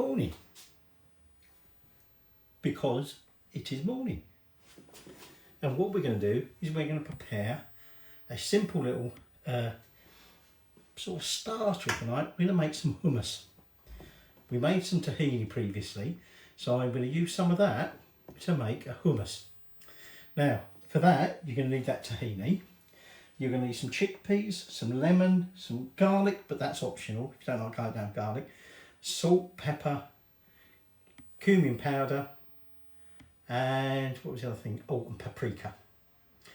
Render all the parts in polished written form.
morning, because it is morning. And what we're going to do is we're going to prepare a simple little sort of starter, if you like. We're going to make some hummus. We made some tahini previously, so I'm going to use some of that to make a hummus. Now, for that, you're going to need that tahini. You're going to need some chickpeas, some lemon, some garlic, but that's optional if you don't like garlic, salt, pepper, cumin powder, and what was the other thing? Oh, and paprika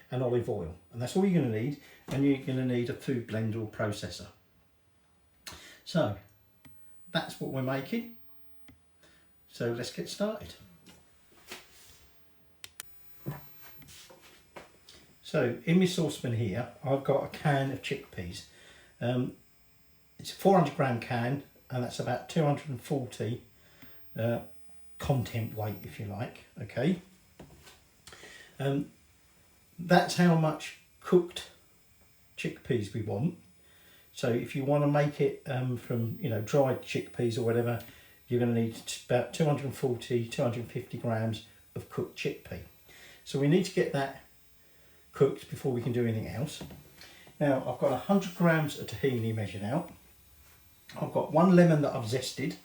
and olive oil. And that's all you're going to need. And you're going to need a food blender or processor. So that's what we're making. So let's get started. So in my saucepan here, I've got a can of chickpeas. It's a 400 gram can, and that's about 240 content weight, if you like. Okay. That's how much cooked chickpeas we want. So if you want to make it from, you know, dried chickpeas or whatever, you're going to need about 240, 250 grams of cooked chickpea. So we need to get that cooked before we can do anything else. Now I've got 100 grams of tahini measured out. I've got 1 lemon that I've zested,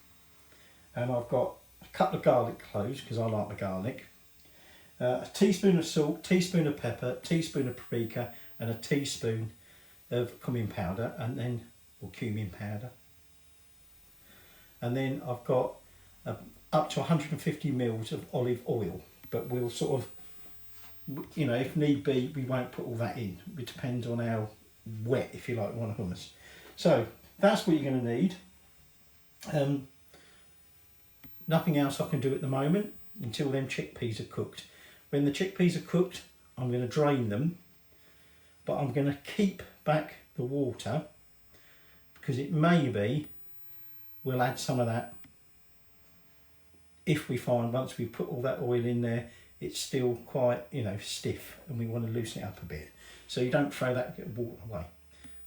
and I've got a couple of garlic cloves because I like the garlic. A teaspoon of salt, teaspoon of pepper, teaspoon of paprika, and a teaspoon of cumin powder, and then cumin powder. And then I've got up to 150 mils of olive oil, but we'll sort of, you know, if need be, we won't put all that in. It depends on how wet, if you like, we want a hummus. So that's what you're going to need. Nothing else I can do at the moment until them chickpeas are cooked. When the chickpeas are cooked, I'm going to drain them, but I'm going to keep back the water because it may be we'll add some of that if we find once we put all that oil in there it's still quite, you know, stiff, and we want to loosen it up a bit, so you don't throw that water away.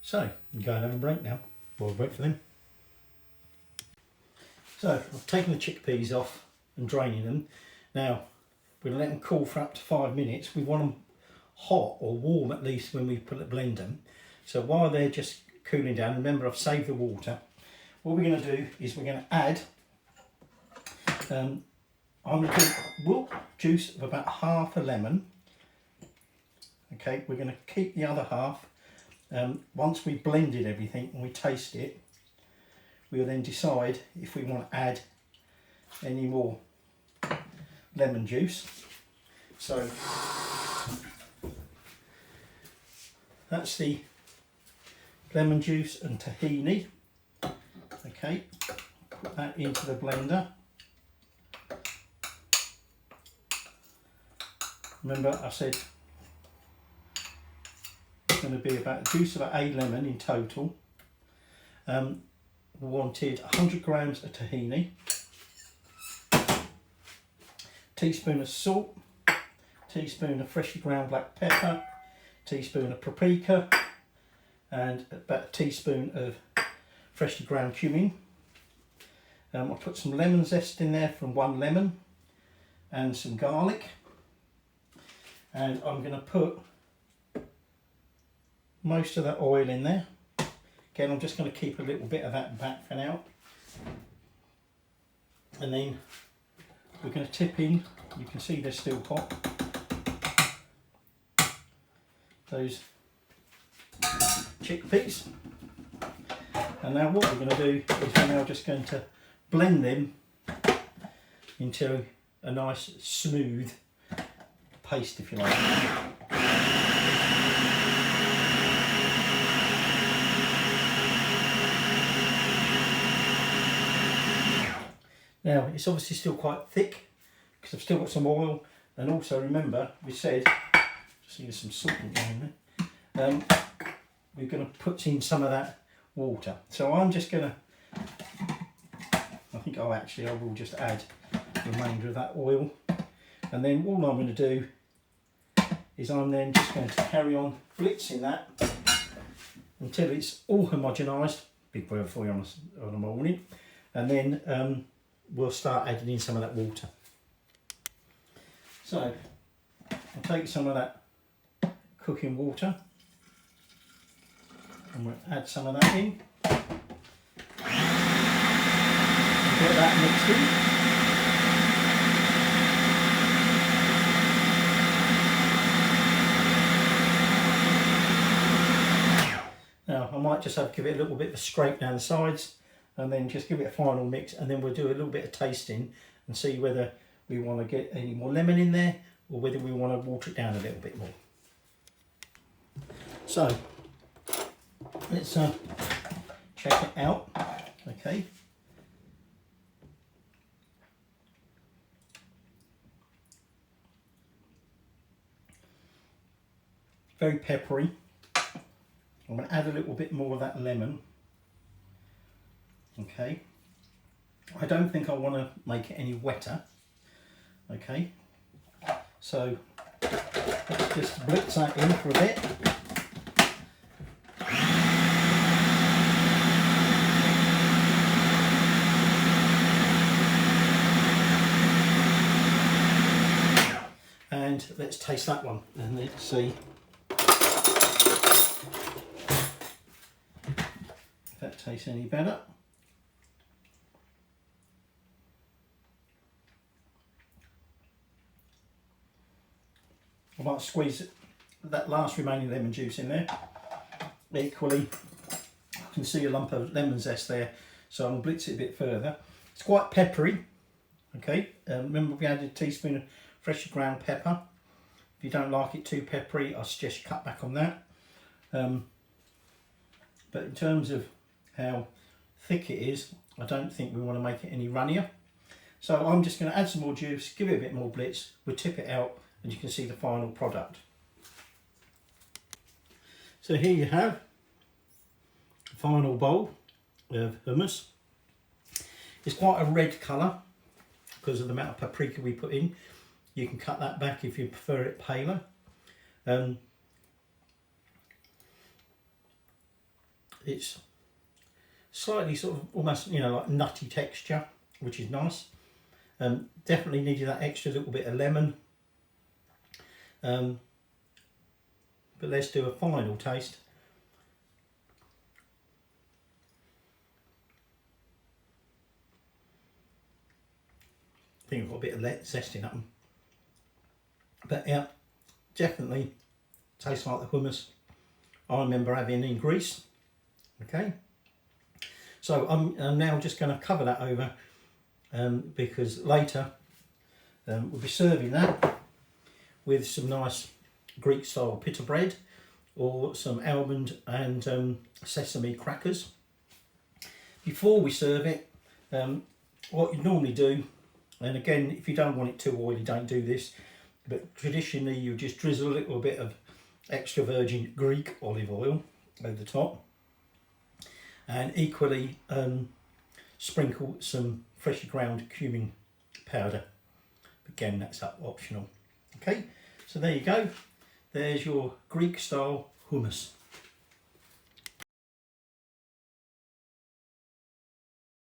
So you go and have a break now while we wait for them. So I've taken the chickpeas off and draining them. Now we're going to let them cool for up to 5 minutes. We want them hot or warm at least when we blend them. So while they're just cooling down, remember I've saved the water. What we're going to do is we're going to add, I'm going to do juice of about half a lemon. Okay, we're going to keep the other half. Once we've blended everything and we taste it, we'll then decide if we want to add any more lemon juice. So that's the lemon juice and tahini. Okay, put that into the blender. Remember I said it's going to be about the juice of a lemon in total. We wanted 100 grams of tahini, teaspoon of salt, teaspoon of freshly ground black pepper, teaspoon of paprika, and about a teaspoon of freshly ground cumin. I'll put some lemon zest in there from 1 lemon and some garlic, and I'm going to put most of that oil in there. Again, I'm just going to keep a little bit of that back for now, and then we're going to tip in, you can see they're still hot, those chickpeas. And now what we're going to do is we're now just going to blend them into a nice smooth paste, if you like. Now it's obviously still quite thick because I've still got some oil, and also remember we said, just need some salt in there, we're going to put in some of that water. So I'm just going to, I will just add the remainder of that oil, and then all I'm going to do is I'm then just going to carry on blitzing that until it's all homogenised. Big word for you on a morning. And then we'll start adding in some of that water. So I'll take some of that cooking water and we'll add some of that in. And get that mixed in. Now I might just have to give it a little bit of a scrape down the sides and then just give it a final mix, and then we'll do a little bit of tasting and see whether we want to get any more lemon in there or whether we want to water it down a little bit more. So let's check it out. Okay. Very peppery. I'm going to add a little bit more of that lemon. Okay. I don't think I want to make it any wetter. Okay. So let's just blitz that in for a bit. And let's taste that one and let's see if that tastes any better. I might squeeze that last remaining lemon juice in there. Equally, I can see a lump of lemon zest there, so I'll blitz it a bit further. It's quite peppery. Okay, remember we added a teaspoon of freshly ground pepper. If you don't like it too peppery, I suggest you cut back on that. But in terms of how thick it is, I don't think we want to make it any runnier. So I'm just going to add some more juice, give it a bit more blitz, we'll tip it out, and you can see the final product. So here you have the final bowl of hummus. It's quite a red colour because of the amount of paprika we put in. You can cut that back if you prefer it paler. It's slightly sort of almost, you know, like nutty texture, which is nice. Definitely needed that extra little bit of lemon. But let's do a final taste. I think I've got a bit of zest in that one. But yeah, definitely tastes like the hummus I remember having in Greece. Okay, so I'm now just going to cover that over because later we'll be serving that with some nice Greek style pita bread or some almond and sesame crackers. Before we serve it, what you normally do, and again if you don't want it too oily, don't do this, but traditionally you just drizzle a little bit of extra virgin Greek olive oil over the top, and equally sprinkle some freshly ground cumin powder. Again, that's optional. Okay, so there you go. There's your Greek style hummus.